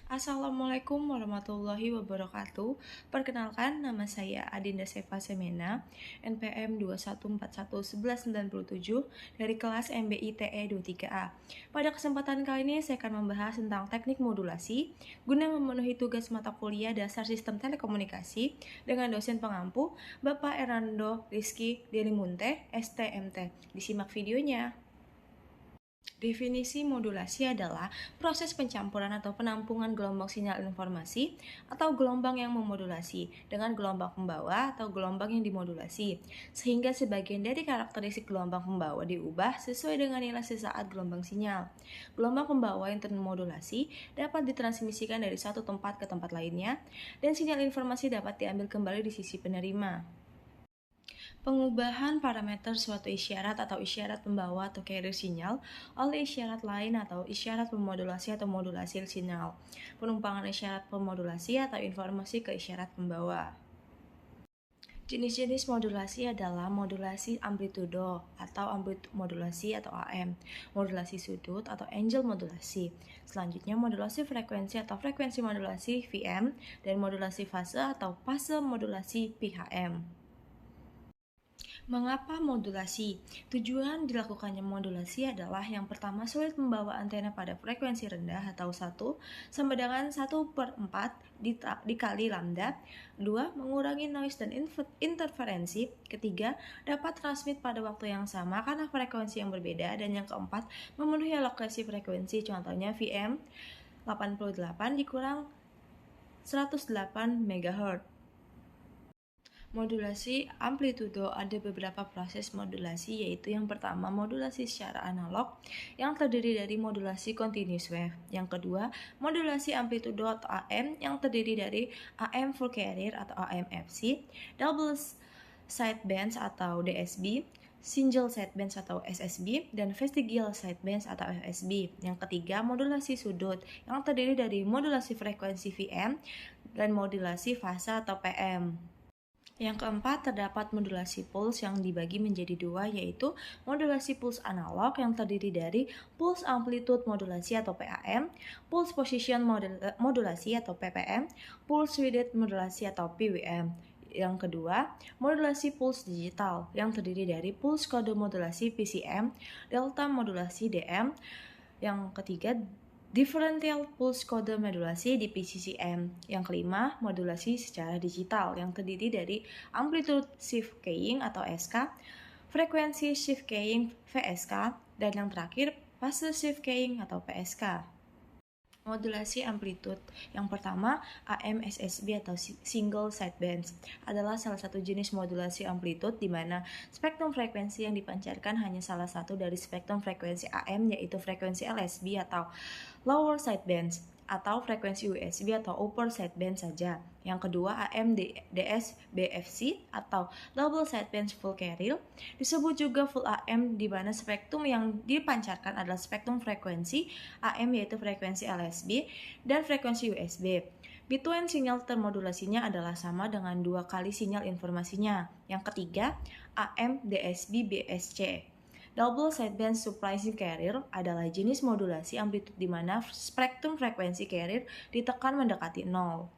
Assalamualaikum warahmatullahi wabarakatuh. Perkenalkan, nama saya Adinda Seva Semena, NPM 21411197 dari kelas MBITE 23A. Pada kesempatan kali ini saya akan membahas tentang teknik modulasi guna memenuhi tugas mata kuliah dasar sistem telekomunikasi dengan dosen pengampu Bapak Hernando Rizky Delimunte, STMT. Disimak videonya. Definisi modulasi adalah proses pencampuran atau penampungan gelombang sinyal informasi atau gelombang yang memodulasi dengan gelombang pembawa atau gelombang yang dimodulasi, sehingga sebagian dari karakteristik gelombang pembawa diubah sesuai dengan nilai sesaat gelombang sinyal. Gelombang pembawa yang termodulasi dapat ditransmisikan dari satu tempat ke tempat lainnya, dan sinyal informasi dapat diambil kembali di sisi penerima. Pengubahan parameter suatu isyarat atau isyarat pembawa atau carrier sinyal oleh isyarat lain atau isyarat pemodulasi atau modulasi sinyal. Penumpangan isyarat pemodulasi atau informasi ke isyarat pembawa. Jenis-jenis modulasi adalah modulasi amplitudo atau modulasi atau AM, modulasi sudut atau angle modulasi. Selanjutnya modulasi frekuensi atau frekuensi modulasi VM, dan modulasi fase atau fase modulasi PHM. Mengapa modulasi? Tujuan dilakukannya modulasi adalah yang pertama, sulit membawa antena pada frekuensi rendah atau 1 sama dengan 1/4 dikali lambda. 2. Mengurangi noise dan interferensi. Ketiga, dapat transmit pada waktu yang sama karena frekuensi yang berbeda. Dan yang keempat, memenuhi alokasi frekuensi, contohnya VM 88 dikurang 108 MHz. Modulasi amplitudo, ada beberapa proses modulasi, yaitu yang pertama modulasi secara analog yang terdiri dari modulasi continuous wave. Yang kedua, modulasi amplitudo atau AM yang terdiri dari AM full carrier atau AM-FC, double sidebands atau DSB, single sidebands atau SSB, dan vestigial sidebands atau FSB. Yang ketiga, modulasi sudut yang terdiri dari modulasi frekuensi VM dan modulasi fase atau PM. Yang keempat, terdapat modulasi pulse yang dibagi menjadi dua, yaitu modulasi pulse analog yang terdiri dari pulse amplitude modulasi atau PAM, pulse position modulasi atau PPM, pulse width modulasi atau PWM. Yang kedua, modulasi pulse digital yang terdiri dari pulse kode modulasi PCM, delta modulasi DM. Yang ketiga, differential pulse kode modulasi di PCCM. Yang kelima, modulasi secara digital yang terdiri dari amplitude shift keying atau SK, frekuensi shift keying VSK, dan yang terakhir fase shift keying atau PSK. Modulasi amplitude. Yang pertama, AM-SSB atau single sidebands adalah salah satu jenis modulasi amplitude di mana spektrum frekuensi yang dipancarkan hanya salah satu dari spektrum frekuensi AM, yaitu frekuensi LSB atau lower sidebands, atau frekuensi USB atau upper sideband saja. Yang kedua, AM-DSBFC atau double sidebands full carrier, disebut juga full AM, di mana spektrum yang dipancarkan adalah spektrum frekuensi AM, yaitu frekuensi LSB dan frekuensi USB. Bituin sinyal termodulasinya adalah sama dengan 2 kali sinyal informasinya. Yang ketiga, AM-DSB-BSC. Double sideband surprising carrier adalah jenis modulasi amplitude di mana spektrum frekuensi carrier ditekan mendekati 0.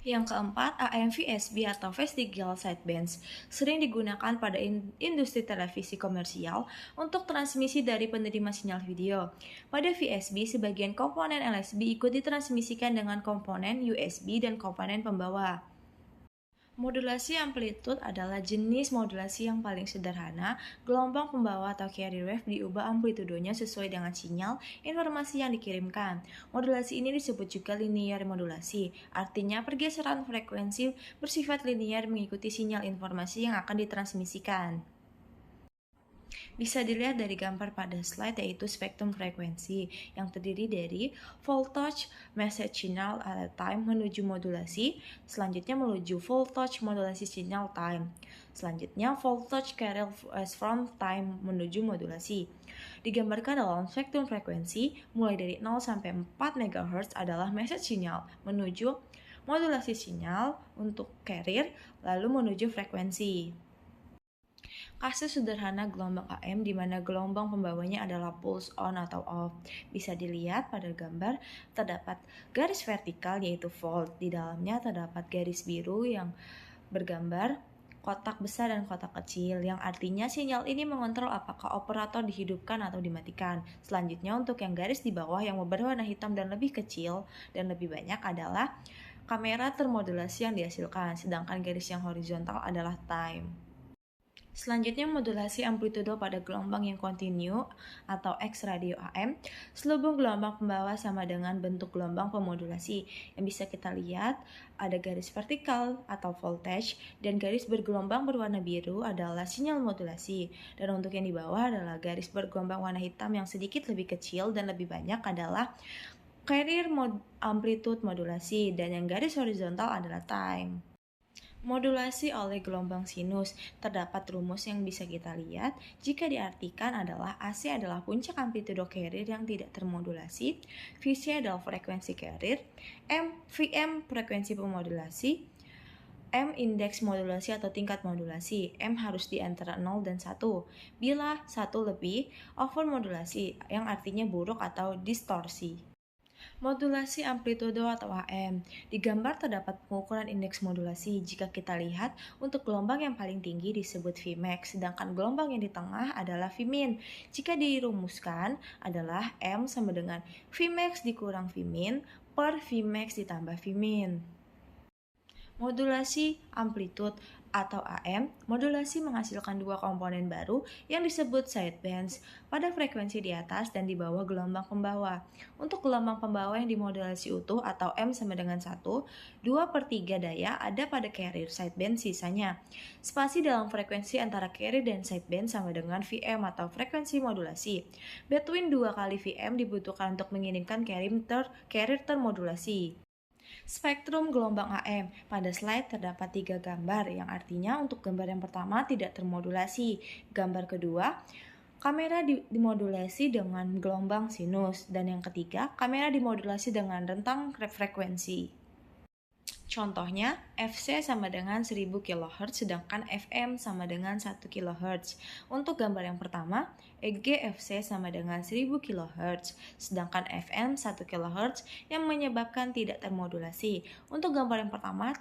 Yang keempat, AM-VSB atau vestigial sidebands sering digunakan pada industri televisi komersial untuk transmisi dari penerima sinyal video. Pada VSB, sebagian komponen LSB ikut ditransmisikan dengan komponen USB dan komponen pembawa. Modulasi amplitude adalah jenis modulasi yang paling sederhana. Gelombang pembawa atau carrier wave diubah amplitudonya sesuai dengan sinyal informasi yang dikirimkan. Modulasi ini disebut juga linear modulasi, artinya pergeseran frekuensi bersifat linear mengikuti sinyal informasi yang akan ditransmisikan. Bisa dilihat dari gambar pada slide, yaitu spektrum frekuensi yang terdiri dari voltage message signal at time menuju modulasi, selanjutnya menuju voltage modulasi signal time, selanjutnya voltage carrier response time menuju modulasi. Digambarkan dalam spektrum frekuensi, mulai dari 0 sampai 4 MHz adalah message signal menuju modulasi sinyal untuk carrier, lalu menuju frekuensi. Kasus sederhana gelombang AM di mana gelombang pembawanya adalah pulse on atau off. Bisa dilihat pada gambar terdapat garis vertikal yaitu volt. Di dalamnya terdapat garis biru yang bergambar kotak besar dan kotak kecil, yang artinya sinyal ini mengontrol apakah operator dihidupkan atau dimatikan. Selanjutnya untuk yang garis di bawah yang berwarna hitam dan lebih kecil dan lebih banyak adalah kamera termodulasi yang dihasilkan, sedangkan garis yang horizontal adalah time. Selanjutnya modulasi amplitudo pada gelombang yang kontinu atau X radio AM. Selubung gelombang pembawa sama dengan bentuk gelombang pemodulasi. Yang bisa kita lihat ada garis vertikal atau voltage dan garis bergelombang berwarna biru adalah sinyal modulasi. Dan untuk yang di bawah adalah garis bergelombang warna hitam yang sedikit lebih kecil dan lebih banyak adalah carrier amplitude modulasi, dan yang garis horizontal adalah time. Modulasi oleh gelombang sinus, terdapat rumus yang bisa kita lihat jika diartikan adalah AC adalah puncak amplitudo carrier yang tidak termodulasi, VC adalah frekuensi carrier, VM frekuensi pemodulasi, M indeks modulasi atau tingkat modulasi. M harus di antara 0 dan 1. Bila 1 lebih, over modulasi yang artinya buruk atau distorsi. Modulasi amplitudo atau AM. Di gambar terdapat pengukuran indeks modulasi. Jika kita lihat, untuk gelombang yang paling tinggi disebut Vmax, sedangkan gelombang yang di tengah adalah Vmin. Jika dirumuskan adalah M sama dengan Vmax dikurang Vmin per Vmax ditambah Vmin. Modulasi amplitude atau AM, modulasi menghasilkan dua komponen baru yang disebut sidebands pada frekuensi di atas dan di bawah gelombang pembawa. Untuk gelombang pembawa yang dimodulasi utuh atau M sama dengan 1, 2/3 daya ada pada carrier sideband, sisanya. Spasi dalam frekuensi antara carrier dan sideband sama dengan VM atau frekuensi modulasi. Between 2 kali VM dibutuhkan untuk mengirimkan carrier termodulasi. Spektrum gelombang AM. Pada slide terdapat 3 gambar, yang artinya untuk gambar yang pertama tidak termodulasi. Gambar kedua, kamera dimodulasi dengan gelombang sinus. Dan yang ketiga, kamera dimodulasi dengan rentang frekuensi. Contohnya, FC sama dengan 1000 kHz, sedangkan FM sama dengan 1 kHz. Untuk gambar yang pertama, EG FC sama dengan 1000 kHz, sedangkan FM 1 kHz yang menyebabkan tidak termodulasi. Untuk gambar yang pertama,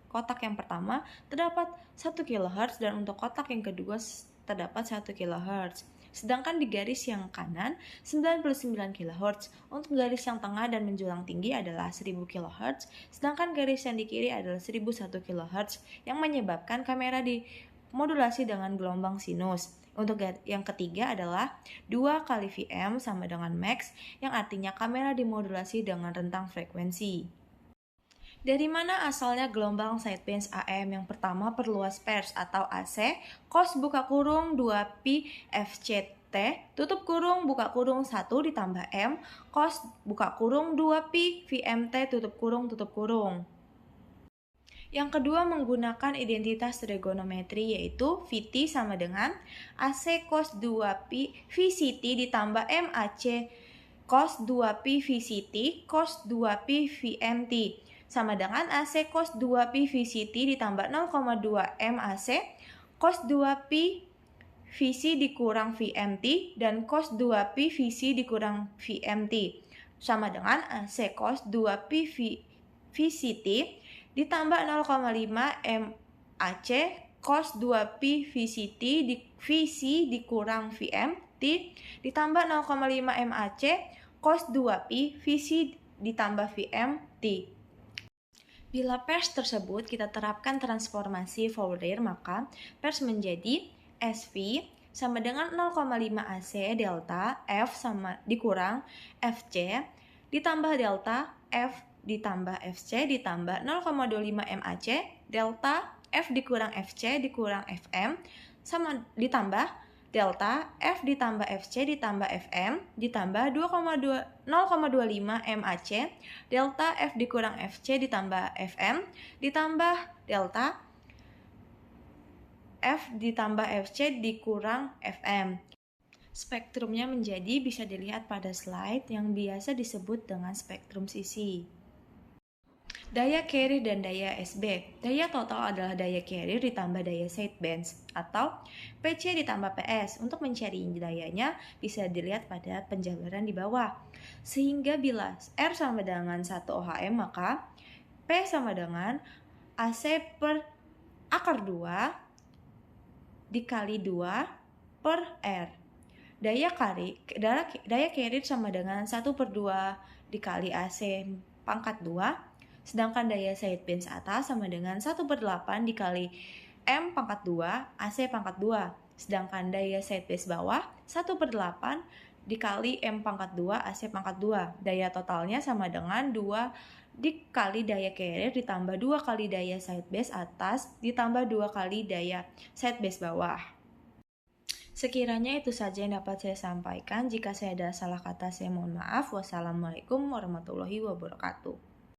kotak yang pertama terdapat 1 kHz dan untuk kotak yang kedua terdapat 1 kHz. Sedangkan di garis yang kanan 99 kHz, untuk garis yang tengah dan menjulang tinggi adalah 1000 kHz, sedangkan garis yang di kiri adalah 1001 kHz yang menyebabkan kamera dimodulasi dengan gelombang sinus. Untuk yang ketiga adalah 2 kali VM sama dengan max, yang artinya kamera dimodulasi dengan rentang frekuensi. Dari mana asalnya gelombang sidebands AM? Yang pertama, perluas pers atau AC, cos buka kurung 2pi FCT, tutup kurung buka kurung 1 ditambah M, cos buka kurung 2pi VMT tutup kurung. Yang kedua, menggunakan identitas trigonometri yaitu VT sama dengan AC cos 2pi VCT ditambah MAC cos 2pi VCT cos 2pi VMT sama dengan AC cos 2pi VCT ditambah 0,2 MAC cos 2pi VC dikurang VMT dan cos 2pi VC dikurang VMT sama dengan AC cos 2pi VCT ditambah 0,5 MAC cos 2pi VC dikurang VMT ditambah 0,5 MAC cos 2pi VC ditambah VMT. Bila pers tersebut kita terapkan transformasi Fourier, maka pers menjadi SV sama dengan 0,5 AC delta F sama dikurang FC ditambah delta F ditambah FC ditambah 0,25 MAC delta F dikurang FC dikurang FM sama ditambah delta F ditambah FC ditambah FM ditambah 0,25 MAC delta F dikurang FC ditambah FM ditambah delta F ditambah FC dikurang FM. Spektrumnya menjadi bisa dilihat pada slide yang biasa disebut dengan spektrum sisi. Daya carrier dan daya SB. Daya total adalah daya carrier ditambah daya sidebands atau PC ditambah PS. Untuk mencari dayanya bisa dilihat pada penjabaran di bawah. Sehingga bila R sama dengan 1 ohm maka P sama dengan AC per akar 2 dikali 2 per R. Daya carrier sama dengan 1/2 dikali AC pangkat 2. Sedangkan daya sidebands atas sama dengan 1/8 dikali M pangkat 2 AC pangkat 2. Sedangkan daya sidebands bawah 1/8 dikali M pangkat 2 AC pangkat 2. Daya totalnya sama dengan 2 dikali daya carrier ditambah 2 kali daya sidebands atas ditambah 2 kali daya sidebands bawah. Sekiranya itu saja yang dapat saya sampaikan. Jika saya ada salah kata, saya mohon maaf. Wassalamualaikum warahmatullahi wabarakatuh.